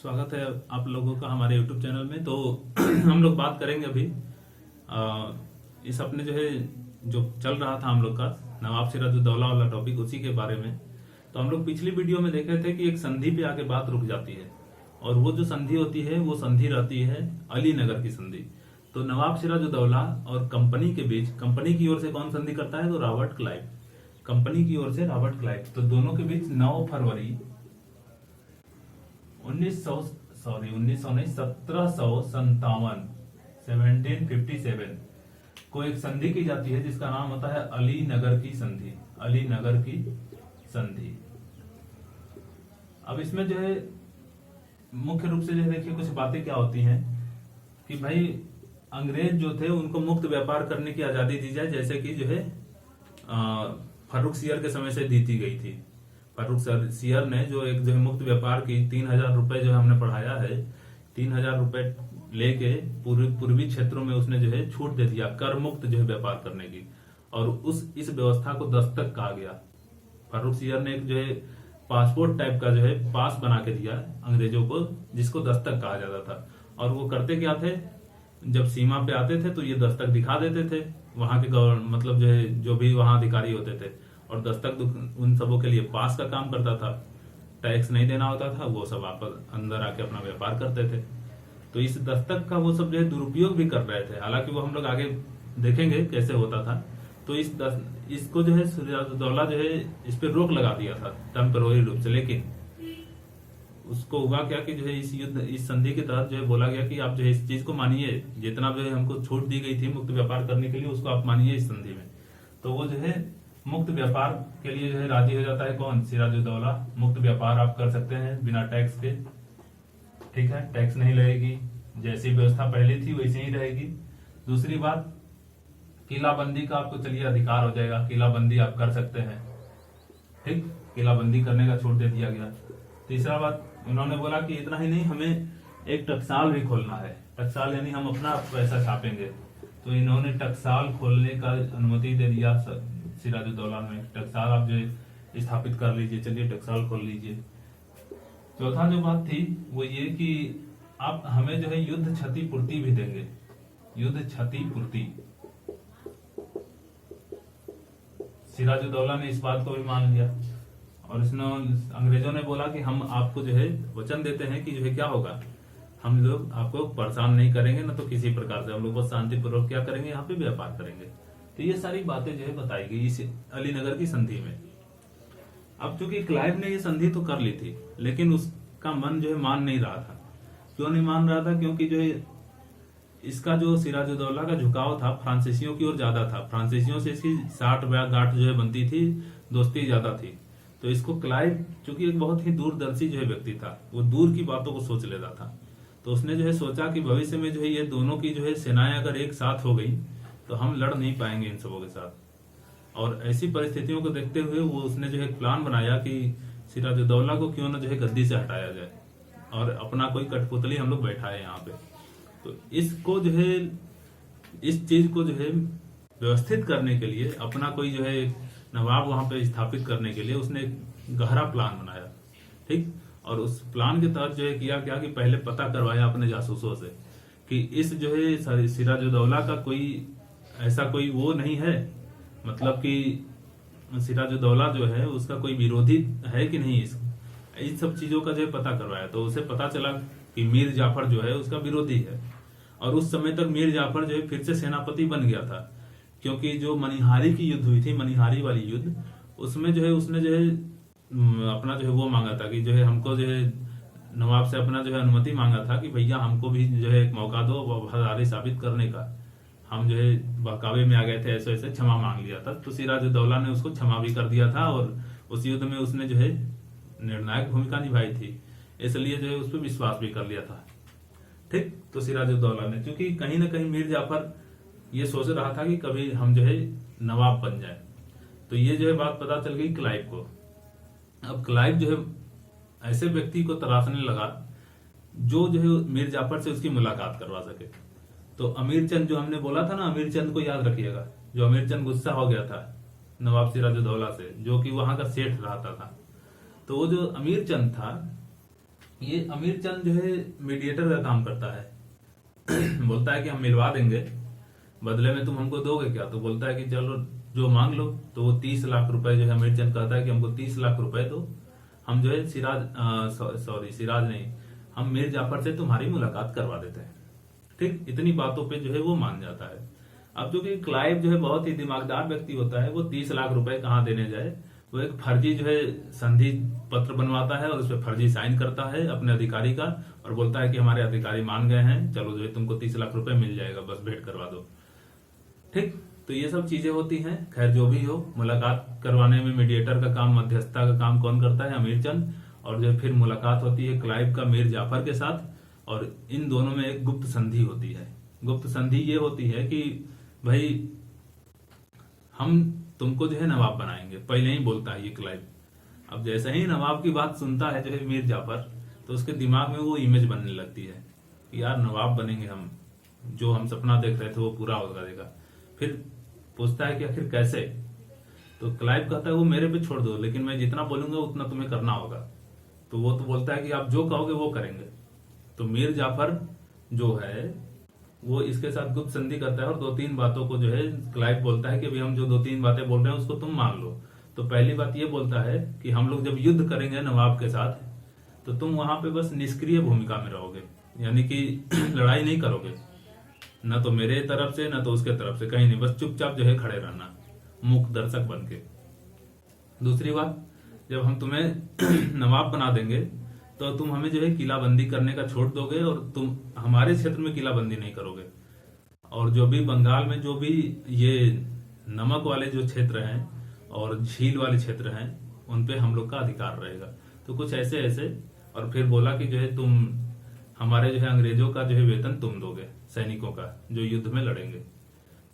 स्वागत है आप लोगों का हमारे YouTube चैनल में। तो हम लोग बात करेंगे अभी इस अपने जो चल रहा था हम लोग का नवाब सिराजुद्दौला वाला टॉपिक, उसी के बारे में। तो हम लोग पिछली वीडियो में देखे थे कि एक संधि पे आके बात रुक जाती है, और वो जो संधि होती है वो संधि रहती है अली नगर की संधि। तो नवाब सिराजुद्दौला और कंपनी के बीच, कंपनी की ओर से कौन संधि करता है? तो रॉबर्ट क्लाइव, कंपनी की ओर से रॉबर्ट क्लाइव। तो दोनों के बीच 9 फरवरी 1757 को एक संधि की जाती है जिसका नाम होता है अली नगर की संधि। अली नगर की संधि। अब इसमें मुख्य रूप से देखिए कुछ बातें क्या होती हैं कि भाई अंग्रेज जो थे उनको मुक्त व्यापार करने की आजादी दी जाए, जैसे कि फारूक सियर के समय से दी गई थी। फारूक सियर ने जो मुक्त व्यापार की 3000 रुपए हमने पढ़ाया है, 3000 रुपए लेके पूर्वी क्षेत्रों में उसने छूट दे दिया कर मुक्त व्यापार करने की, और इस व्यवस्था को दस्तक कहा गया। फारूक सियर ने एक पासपोर्ट टाइप का पास बना के दिया अंग्रेजों को, जिसको दस्तक कहा जाता था। और वो करते क्या थे, जब सीमा पे आते थे तो ये दस्तक दिखा देते थे वहां के मतलब जो भी वहां अधिकारी होते थे, और दस्तक उन सबों के लिए पास का काम करता था। टैक्स नहीं देना होता था, वो सब वापस अंदर आके अपना व्यापार करते थे। तो इस दस्तक का वो सब दुरुपयोग भी कर रहे थे, हालांकि वो हम लोग आगे देखेंगे कैसे होता था। तो इसको सिराजुद्दौला इस पे रोक लगा दिया था टेम्पररी रूप से। लेकिन उसको हुआ क्या कि इस संधि के तहत बोला गया कि आप इस चीज को मानिए, जितना हमको छूट दी गई थी मुक्त व्यापार करने के लिए, उसको आप मानिए इस संधि में। तो वो मुक्त व्यापार के लिए राजी हो जाता है। कौन? सिराजुद्दौला। मुक्त व्यापार आप कर सकते हैं बिना टैक्स के, ठीक है, टैक्स नहीं लगेगी, जैसी व्यवस्था पहले थी वैसे ही रहेगी। दूसरी बात, किलाबंदी का आपको चलिए अधिकार हो जाएगा, किलाबंदी आप कर सकते हैं, ठीक, किलाबंदी करने का छूट दे दिया गया। तीसरा बात, उन्होंने बोला कि इतना ही नहीं, हमें एक टकसाल भी खोलना है। टकसाल यानी हम अपना पैसा छापेंगे। तो इन्होंने टकसाल खोलने का अनुमति दे दिया सिराजुद्दौला में। टकसाल आप स्थापित कर लीजिए, चलिए टकसाल खोल लीजिए। चौथा जो बात थी वो ये कि आप हमें युद्ध क्षतिपूर्ति भी देंगे, युद्ध क्षतिपूर्ति। सिराजुद्दौला ने इस बात को भी मान लिया, और अंग्रेजों ने बोला कि हम आपको वचन देते हैं कि क्या होगा, हम लोग आपको परेशान नहीं करेंगे ना, तो किसी प्रकार से हम लोग बहुत शांतिपूर्वक क्या करेंगे, यहाँ पे व्यापार करेंगे। तो ये सारी बातें बताई गई इस अली नगर की संधि में। अब चूंकि क्लाइव ने ये संधि तो कर ली थी, लेकिन उसका मन मान नहीं रहा था। क्यों नहीं मान रहा था? क्योंकि इसका सिराजुद्दौला का झुकाव था फ्रांसीसियों की ओर ज्यादा था। फ्रांसीसियों से इसकी साठ गांठ बनती थी, दोस्ती ज्यादा थी। तो इसको क्लाइव चूंकि एक बहुत ही दूरदर्शी व्यक्ति था, वो दूर की बातों को सोच लेता था। तो उसने सोचा कि भविष्य में ये दोनों की सेनाएं अगर एक साथ हो गई तो हम लड़ नहीं पाएंगे इन सबों के साथ। और ऐसी परिस्थितियों को देखते हुए वो उसने एक प्लान बनाया कि सिराजुद्दौला को क्यों न गद्दी से हटाया जाए और अपना कोई कठपुतली हम लोग बैठाए यहाँ पे। तो इसको इस चीज को व्यवस्थित करने के लिए, अपना कोई नवाब वहां पे स्थापित करने के लिए उसने एक गहरा प्लान बनाया, ठीक। और उस प्लान के तहत किया क्या कि पहले पता करवाया अपने जासूसों से कि इस सिराजुद्दौला का कोई ऐसा कोई वो नहीं है, मतलब कि सिराजुद्दौला उसका कोई विरोधी है कि नहीं, इन सब चीजों का पता करवाया। तो उसे पता चला कि मीर जाफर उसका विरोधी है। और उस समय तक मीर जाफर फिर से सेनापति बन गया था, क्योंकि जो मनिहारी की युद्ध हुई थी, मनिहारी वाली युद्ध, उसमें उसने अपना वो मांगा था कि हमको नवाब से अपना अनुमति मांगा था कि भैया हमको भी एक मौका दो वफादारी साबित करने का। हम बहकावे में आ गए थे, ऐसे ऐसे क्षमा मांग लिया था। तो सिराजुद्दौला ने उसको क्षमा भी कर दिया था, और उस युद्ध में उसने निर्णायक भूमिका निभाई थी, इसलिए उस पर विश्वास भी कर लिया था, ठीक। तो सिराजुद्दौला ने, क्योंकि कहीं ना कहीं मीर जाफर ये सोच रहा था कि कभी हम नवाब बन जाए। तो ये बात पता चल गई क्लाइव को। अब क्लाइव ऐसे व्यक्ति को तलाशने लगा जो मीर जाफर से उसकी मुलाकात करवा सके। तो अमीर चंद, जो हमने बोला था ना, अमीर चंद को याद रखिएगा, जो अमीर चंद गुस्सा हो गया था नवाब सिराजुद्दौला से, जो कि वहां का सेठ रहता था। तो वो जो अमीर चंद था, ये अमीर चंद जो है मीडिएटर का काम करता है। बोलता है कि हम मिलवा देंगे, बदले में तुम हमको दोगे क्या? तो बोलता है कि चलो जो मांग लो। तो वो 30 लाख रुपए जो है अमीर चंद कहता है कि हमको 30 लाख रुपए दो, हम जो है सिराज नहीं, हम मीर जाफर से तुम्हारी मुलाकात करवा देते हैं। ठीक, इतनी बातों पे जो है वो मान जाता है। अब जो कि क्लाइव जो है बहुत ही दिमागदार व्यक्ति होता है, वो 30 लाख रुपए कहाँ देने जाए, वो एक फर्जी जो है संधि पत्र बनवाता है और उस पर फर्जी साइन करता है अपने अधिकारी का, और बोलता है कि हमारे अधिकारी मान गए हैं, चलो जो है तुमको 30 लाख रुपए मिल जाएगा, बस भेंट करवा दो। ठीक, तो ये सब चीजें होती हैं। खैर जो भी हो, मुलाकात करवाने में मीडिएटर का काम, मध्यस्थता का काम कौन करता है? अमीर चंद। और जो फिर मुलाकात होती है क्लाइव का मीर जाफर के साथ, और इन दोनों में एक गुप्त संधि होती है। गुप्त संधि ये होती है कि भाई हम तुमको जो है नवाब बनाएंगे, पहले ही बोलता है ये क्लाइव। अब जैसे ही नवाब की बात सुनता है जो है मीर जाफर, तो उसके दिमाग में वो इमेज बनने लगती है कि यार नवाब बनेंगे हम, जो हम सपना देख रहे थे वो पूरा हो जाएगा। फिर पूछता है कि आखिर कैसे? तो क्लाइव कहता है वो मेरे पे छोड़ दो, लेकिन मैं जितना बोलूंगा उतना तुम्हें करना होगा। तो वो तो बोलता है कि आप जो कहोगे वो करेंगे। तो मीर जाफर जो है वो इसके साथ गुप्त संधि करता है, और 2-3 बातों को जो है क्लाइव बोलता है कि अभी हम जो 2-3 बातें बोल रहे हैं उसको तुम मान लो। तो पहली बात ये बोलता है कि हम लोग जब युद्ध करेंगे नवाब के साथ, तो तुम वहां पे बस निष्क्रिय भूमिका में रहोगे, यानी कि लड़ाई नहीं करोगे, न तो मेरे तरफ से न तो उसके तरफ से, कहीं नहीं, बस चुपचाप जो है खड़े रहना, मूक दर्शक बन के। दूसरी बात, जब हम तुम्हें नवाब बना देंगे तो तुम हमें जो है किलाबंदी करने का छोड़ दोगे, और तुम हमारे क्षेत्र में किलाबंदी नहीं करोगे। और जो भी बंगाल में जो भी ये नमक वाले जो क्षेत्र हैं और झील वाले क्षेत्र हैं, उन पे हम लोग का अधिकार रहेगा। तो कुछ ऐसे ऐसे, और फिर बोला कि जो है तुम हमारे जो है अंग्रेजों का जो है वेतन तुम दोगे, सैनिकों का जो युद्ध में लड़ेंगे।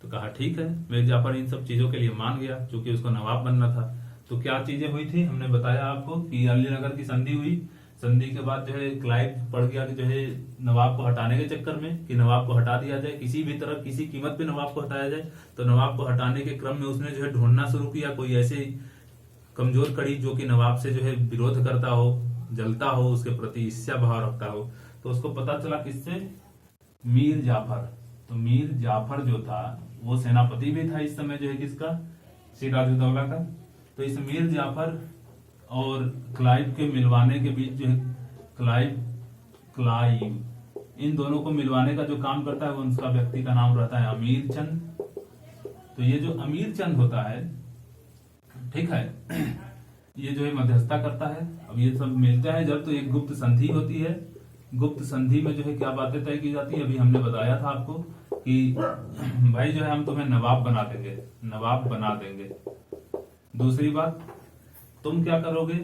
तो कहा ठीक है। मीर जाफर इन सब चीजों के लिए मान गया, क्योंकि उसको नवाब बनना था। तो क्या चीजें हुई थी, हमने बताया आपको कि अलीनगर की संधि हुई। संधि के बाद जो है क्लाइव पड़ गया कि जो है नवाब को हटाने के चक्कर में, कि नवाब को हटा दिया जाए, किसी भी तरह किसी कीमत पे नवाब को हटाया जाए। तो नवाब को हटाने के क्रम में उसने जो है ढूंढना शुरू किया कोई ऐसे कमजोर कड़ी जो कि नवाब से जो है विरोध करता हो, जलता हो, उसके प्रति ईर्ष्या भाव रखता हो। तो उसको पता चला किससे? मीर जाफर। तो मीर जाफर जो था वो सेनापति भी था इस समय जो है किसका? सिराजुद्दौला का। तो इस मीर जाफर और क्लाइव के मिलवाने के बीच जो है क्लाइव इन दोनों को मिलवाने का जो काम करता है वो उसका व्यक्ति का नाम रहता है अमीर चंद। तो ये जो अमीर चंद होता है, ठीक है, ये जो है मध्यस्थता करता है। अब ये सब मिलता है जब, तो एक गुप्त संधि होती है। गुप्त संधि में जो है क्या बातें तय की जाती है, अभी हमने बताया था आपको कि भाई जो है हम तुम्हें नवाब बना देंगे, नवाब बना देंगे। दूसरी बात, तुम क्या करोगे?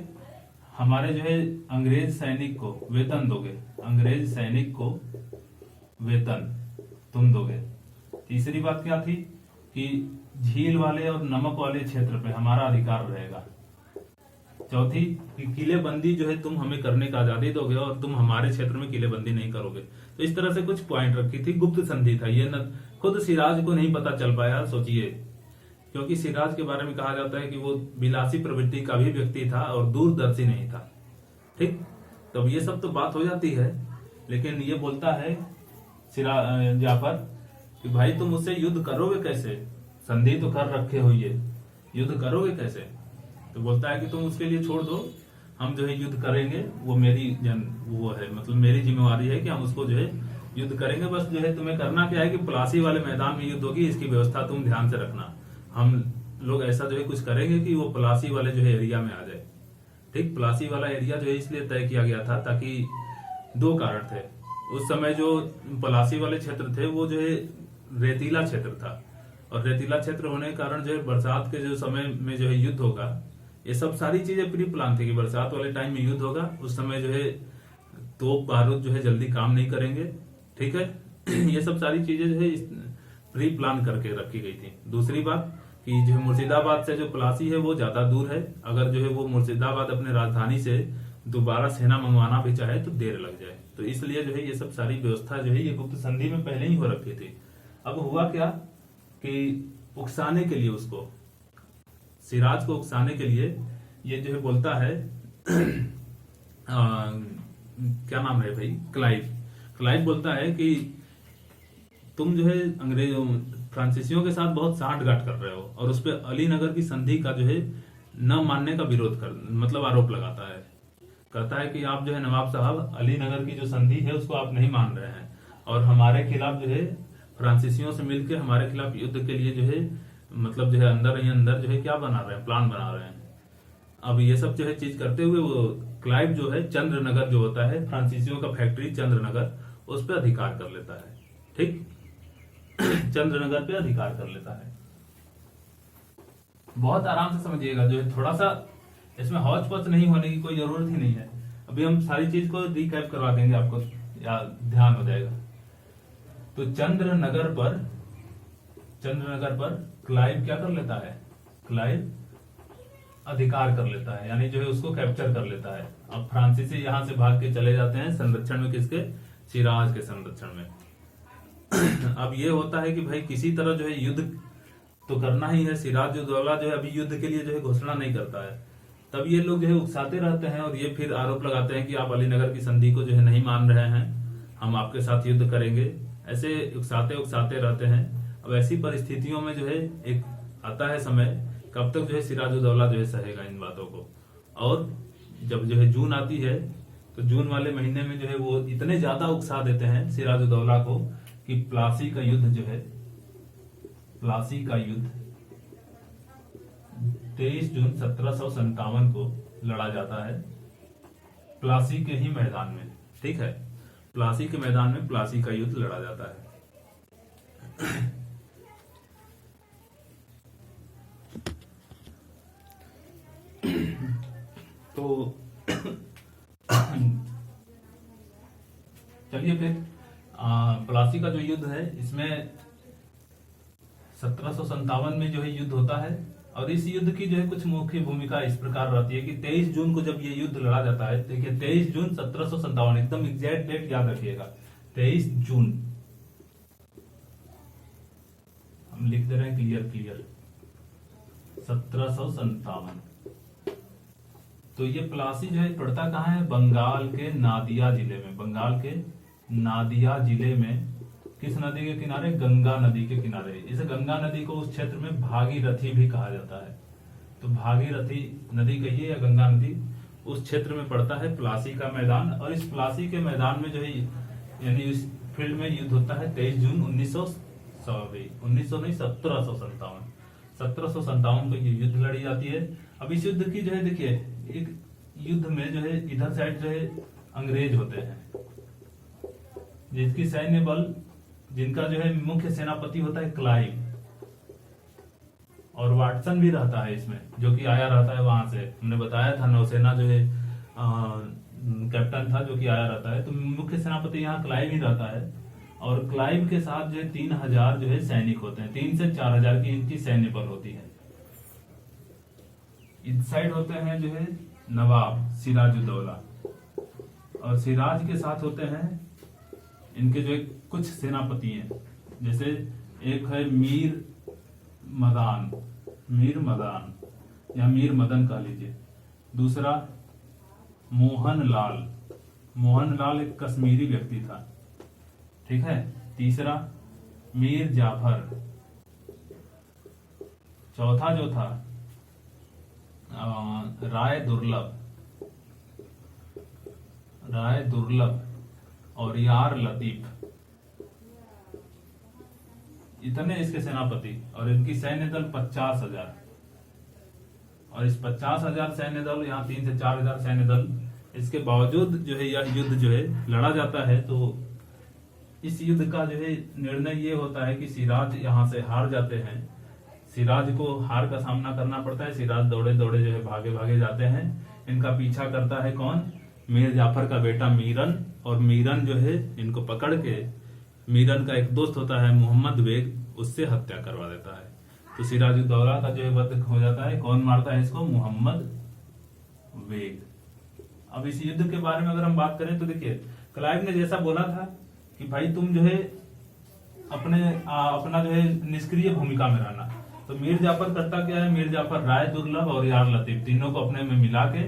हमारे जो है अंग्रेज सैनिक को वेतन दोगे, अंग्रेज सैनिक को वेतन तुम दोगे। तीसरी बात क्या थी कि झील वाले और नमक वाले क्षेत्र पे हमारा अधिकार रहेगा। चौथी कि किलेबंदी जो है तुम हमें करने का आजादी दोगे और तुम हमारे क्षेत्र में किलेबंदी नहीं करोगे। तो इस तरह से कुछ पॉइंट रखी थी। गुप्त संधि था ये, न खुद सिराज को नहीं पता चल पाया, सोचिए, क्योंकि सिराज के बारे में कहा जाता है कि वो विलासी प्रवृत्ति का भी व्यक्ति था और दूरदर्शी नहीं था। ठीक, तब ये सब तो बात हो जाती है, लेकिन ये बोलता है सिराज जाफर कि भाई तुम मुझसे युद्ध करोगे कैसे? संधि तो कर रखे हो, ये युद्ध करोगे कैसे? तो बोलता है कि तुम उसके लिए छोड़ दो, हम जो है युद्ध करेंगे, वो मेरी वो है, मतलब मेरी जिम्मेवारी है कि हम उसको जो है युद्ध करेंगे। बस जो है तुम्हें करना क्या है कि प्लासी वाले मैदान में युद्ध होगी, इसकी व्यवस्था तुम ध्यान से रखना। हम लोग ऐसा जो है कुछ करेंगे कि वो प्लासी वाले जो है एरिया में आ जाए। ठीक, प्लासी वाला एरिया जो है इसलिए तय किया गया था ताकि 2 कारण थे। उस समय जो प्लासी वाले क्षेत्र थे वो जो है रेतीला क्षेत्र था, और रेतीला क्षेत्र होने के कारण जो है बरसात के जो समय में जो है युद्ध होगा, ये सब सारी चीजें प्री प्लान थी कि बरसात वाले टाइम में युद्ध होगा। उस समय जो है तोप बारूद जो है जल्दी काम नहीं करेंगे। ठीक है, ये सब सारी चीजें जो है प्री प्लान करके रखी गई थी। दूसरी बात कि जो मुर्शिदाबाद से जो प्लासी है वो ज्यादा दूर है, अगर जो है वो मुर्शिदाबाद अपने राजधानी से दोबारा सेना मंगवाना भी चाहे तो देर लग जाए। तो इसलिए जो है ये सब सारी व्यवस्था जो है ये गुप्त संधि में पहले ही हो रखी थी। अब हुआ क्या कि उकसाने के लिए, उसको सिराज को उकसाने के लिए ये जो है बोलता है क्या नाम है भाई, क्लाइव। क्लाइव बोलता है कि तुम जो है अंग्रेजों फ्रांसीसियों के साथ बहुत सांठगांठ कर रहे हो, और उस पर अली नगर की संधि का जो है न मानने का विरोध कर मतलब आरोप लगाता है। कहता है कि आप जो है नवाब साहब अली नगर की जो संधि है उसको आप नहीं मान रहे हैं, और हमारे खिलाफ जो है फ्रांसीसियों से मिलकर हमारे खिलाफ युद्ध के लिए जो है मतलब जो है अंदर ही अंदर जो है क्या बना रहे हैं, प्लान बना रहे हैं। अब ये सब जो है चीज करते हुए वो क्लाइव जो है चंद्रनगर जो होता है फ्रांसीसियों का फैक्ट्री चंद्रनगर, उस पर अधिकार कर लेता है। ठीक चंद्रनगर पे अधिकार कर लेता है। बहुत आराम से समझिएगा, जो है थोड़ा सा इसमें हौच पौच नहीं होने की कोई जरूरत ही नहीं है। अभी हम सारी चीज को रिकैप करवा देंगे, आपको या ध्यान हो जाएगा। तो चंद्रनगर पर क्लाइव क्या कर लेता है, क्लाइव अधिकार कर लेता है, यानी जो है उसको कैप्चर कर लेता है। अब फ्रांसीसी यहां से भाग के चले जाते हैं संरक्षण में, किसके, सिराज के संरक्षण में। अब ये होता है कि भाई किसी तरह जो है युद्ध तो करना ही है। सिराजुद्दौला जो है अभी युद्ध के लिए जो है घोषणा नहीं करता है। तब ये लोग जो है उकसाते रहते हैं, और ये फिर आरोप लगाते हैं कि आप अलीनगर की संधि को जो है नहीं मान रहे हैं, हम आपके साथ युद्ध करेंगे। ऐसे उकसाते रहते हैं। अब ऐसी परिस्थितियों में जो है एक आता है समय, कब तक जो है सिराजुद्दौला जो है सहेगा इन बातों को। और जब जो है जून आती है, तो जून वाले महीने में जो है वो इतने ज्यादा उकसा देते हैं सिराजुद्दौला को कि प्लासी का युद्ध जो है, प्लासी का युद्ध 23 जून 1757 को लड़ा जाता है प्लासी के ही मैदान में। ठीक है, प्लासी के मैदान में प्लासी का युद्ध लड़ा जाता है। तो चलिए फिर प्लासी का जो युद्ध है, इसमें 1757 में जो है युद्ध होता है। और इस युद्ध की जो है कुछ मुख्य भूमिका इस प्रकार रहती है कि 23 जून को जब ये युद्ध लड़ा जाता है, देखिए 23 जून 1757, एकदम एग्जैक्ट डेट याद रखिएगा, 23 जून हम लिख दे रहे हैं, क्लियर 1757। तो ये प्लासी जो है पड़ता कहाँ है, बंगाल के नादिया जिले में। बंगाल के नादिया जिले में किस नदी के किनारे, गंगा नदी के किनारे। इस गंगा नदी को उस क्षेत्र में भागीरथी भी कहा जाता है। तो भागीरथी नदी कहिए या गंगा नदी, उस क्षेत्र में पड़ता है प्लासी का मैदान। और इस प्लासी के मैदान में जो है यानी इस फील्ड में युद्ध होता है 23 जून 1757 को ये युद्ध लड़ी जाती है। अब इस युद्ध की जो है देखिए, एक युद्ध में जो है इधर साइड जो है अंग्रेज होते हैं, जिसकी सैन्य बल, जिनका जो है मुख्य सेनापति होता है क्लाइव, और वाटसन भी रहता है इसमें, जो कि आया रहता है वहां से। हमने बताया था नौसेना जो है कैप्टन था जो कि आया रहता है। तो मुख्य सेनापति यहाँ क्लाइव ही रहता है, और क्लाइव के साथ जो है 3000 जो है सैनिक होते हैं। 3 से 4000 की इनकी सैन्य बल होती है। इस साइड होते हैं जो है नवाब सिराजुद्दौला, और सिराज के साथ होते हैं इनके जो कुछ सेनापति हैं, जैसे एक है मीर मदान या मीर मदन कह लीजिए। दूसरा मोहन लाल एक कश्मीरी व्यक्ति था। ठीक है। तीसरा मीर जाफर। चौथा जो था राय दुर्लभ और यार लतीफ, इतने इसके सेनापति। और इनकी सैन्य दल 50,000। और इस 50,000 सैन्य दल, यहाँ 3 से 4,000 सैन्य दल, इसके बावजूद जो है यह युद्ध जो है लड़ा जाता है। तो इस युद्ध का जो है निर्णय ये होता है कि सिराज यहाँ से हार जाते हैं। सिराज को हार का सामना करना पड़ता है। सिराज दौड़े दौड़े जो है भागे जाते हैं। इनका पीछा करता है कौन, मीर जाफर का बेटा मीरन। और मीरन जो है इनको पकड़ के, मीरन का एक दोस्त होता है मोहम्मद बेग, उससे हत्या करवा देता है। तो सिराजुद्दौला का जो है वध हो जाता है। कौन मारता है इसको, मोहम्मद बेग। अब इस युद्ध के बारे में अगर हम बात करें तो देखिए, क्लाइव ने जैसा बोला था कि भाई तुम जो है अपना जो है निष्क्रिय भूमिका में रहना, तो मीर जाफर करता क्या है, मीर जाफर राय दुर्लभ और यार लतीफ तीनों को अपने में मिला के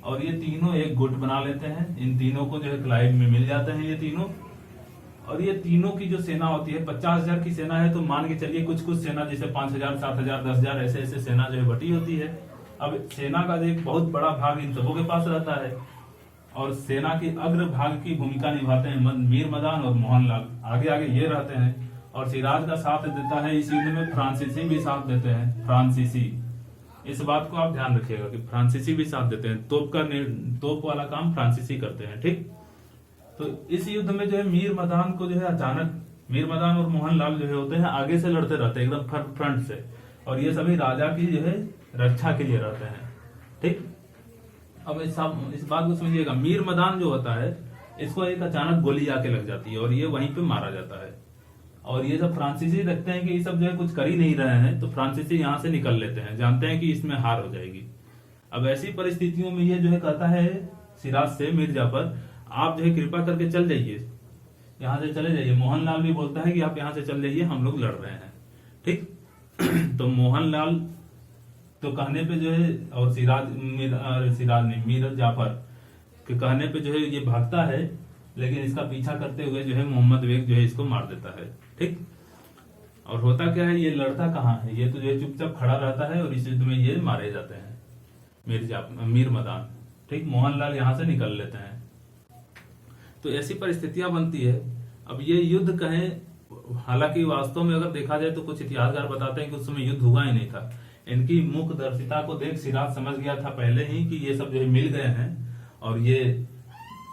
और ये तीनों एक गुट बना लेते हैं। इन तीनों को जो है क्लाइव में मिल जाते हैं ये तीनों। और ये तीनों की जो सेना होती है 50,000 की सेना है, तो मान के चलिए कुछ कुछ सेना जैसे 5,000, 7,000, 10,000 ऐसे ऐसे सेना जो है बटी होती है। अब सेना का एक बहुत बड़ा भाग इन सबों के पास रहता है और सेना की अग्र भाग की भूमिका निभाते हैं मीर मदान और मोहनलाल, आगे आगे ये रहते हैं। और सिराज का साथ देता है इस युद्ध में फ्रांसीसी भी साथ देते हैं, फ्रांसीसी। इस बात को आप ध्यान रखिएगा कि फ्रांसीसी भी साथ देते हैं, तोप वाला काम फ्रांसीसी करते हैं, ठीक। तो इस युद्ध में जो है मीर मदान को जो है अचानक, मीर मदान और मोहनलाल जो है होते हैं आगे से लड़ते रहते हैं एकदम फ्रंट से, और ये सभी राजा की जो है रक्षा के लिए रहते हैं, ठीक। अब इस बात को समझिएगा, मीर मदान जो होता है इसको एक अचानक गोली आके लग जाती है और ये वहीं पे मारा जाता है। और ये सब फ्रांसीसी देखते हैं कि ये सब जो है कुछ कर ही नहीं रहे हैं, तो फ्रांसीसी यहाँ से निकल लेते हैं, जानते हैं कि इसमें हार हो जाएगी। अब ऐसी परिस्थितियों में ये जो है कहता है सिराज से, मीर जाफर आप जो है कृपा करके चल जाइए, यहाँ से चले जाइए। मोहनलाल भी बोलता है कि आप यहाँ से चल जाइए, हम लोग लड़ रहे हैं, ठीक। तो मोहनलाल तो कहने पे जो है, और सिराज नहीं, मीर जाफर के कहने पे जो है ये भागता है, लेकिन इसका पीछा करते हुए जो है मोहम्मद बेग जो है इसको मार देता है, ठीक। और होता क्या है, ये लड़ता कहाँ है, ये तो जो है चुपचाप खड़ा रहता है और इस युद्ध में ये मारे जाते हैं मीर मदान, ठीक। मोहनलाल यहाँ से निकल लेते हैं। तो ऐसी परिस्थितियां बनती है। अब ये युद्ध कहें, हालांकि वास्तव में अगर देखा जाए तो कुछ इतिहासकार बताते हैं कि उस समय युद्ध हुआ ही नहीं था। इनकी मुखदर्शिता को देख सिराज समझ गया था पहले ही कि ये सब जो है मिल गए हैं। और ये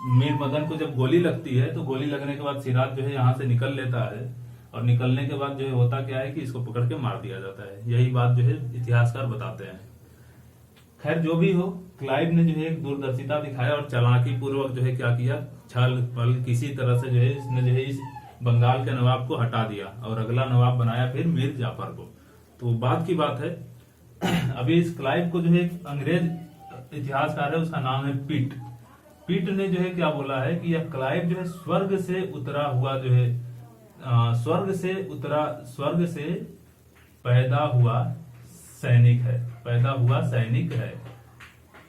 मीर मदन को जब गोली लगती है तो गोली लगने के बाद सिराज जो है यहाँ से निकल लेता है, और निकलने के बाद जो है होता क्या है कि इसको पकड़ के मार दिया जाता है। यही बात जो है इतिहासकार बताते हैं। खैर जो भी हो, क्लाइव ने जो है एक दूरदर्शिता दिखाया और चालाकी पूर्वक जो है क्या किया, छल पल किसी तरह से जो है इसने जो है इस बंगाल के नवाब को हटा दिया और अगला नवाब बनाया फिर मीर जाफर को। तो बात की बात है, अभी इस क्लाइव को जो है एक अंग्रेज इतिहासकार है, उसका नाम है पीट ने जो है क्या बोला है कि यह क्लाइव जो है स्वर्ग से उतरा हुआ जो है, स्वर्ग से पैदा हुआ सैनिक है,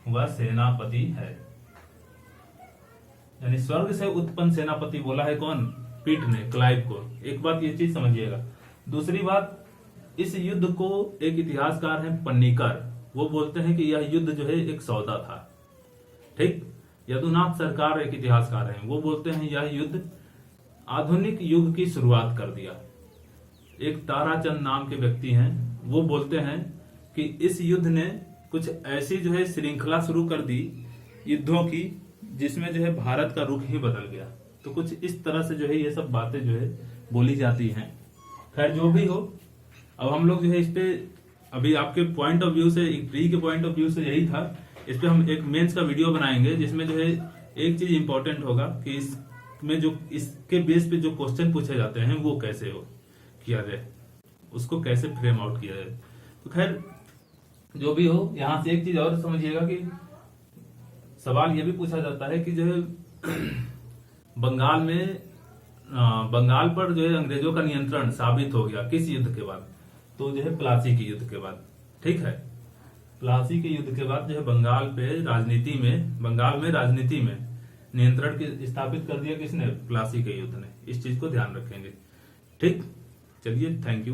वह सेनापति है। यानी स्वर्ग से उत्पन्न सेनापति बोला है कौन, पीट ने क्लाइव को। एक बात ये चीज समझिएगा। दूसरी बात, इस युद्ध को एक इतिहासकार है पन्नीकर, वो बोलते हैं कि यह युद्ध जो है एक सौदा था, ठीक। यदुनाथ सरकार एक इतिहासकार हैं, वो बोलते हैं यह युद्ध आधुनिक युग की शुरुआत कर दिया। एक ताराचंद नाम के व्यक्ति हैं, वो बोलते हैं कि इस युद्ध ने कुछ ऐसी जो है श्रृंखला शुरू कर दी युद्धों की, जिसमें जो है भारत का रुख ही बदल गया। तो कुछ इस तरह से जो है ये सब बातें जो है बोली जाती हैं। खैर जो भी हो, अब हम लोग जो है इस पे अभी आपके पॉइंट ऑफ व्यू से, प्री के पॉइंट ऑफ व्यू से यही था, इस पे हम एक मेंस का वीडियो बनाएंगे जिसमें जो है एक चीज इंपॉर्टेंट होगा कि इसमें जो इसके बेस पे जो क्वेश्चन पूछे जाते हैं वो कैसे हो किया जाए, उसको कैसे फ्रेम आउट किया जाए। तो खैर जो भी हो, यहाँ से एक चीज और समझिएगा कि सवाल ये भी पूछा जाता है कि जो है बंगाल पर जो है अंग्रेजों का नियंत्रण साबित हो गया किस युद्ध के बाद, तो जो है प्लासी के युद्ध के बाद, ठीक है। प्लासी के युद्ध के बाद जो है बंगाल में राजनीति में नियंत्रण स्थापित कर दिया किसने, प्लासी के युद्ध ने। इस चीज को ध्यान रखेंगे, ठीक। चलिए, थैंक यू।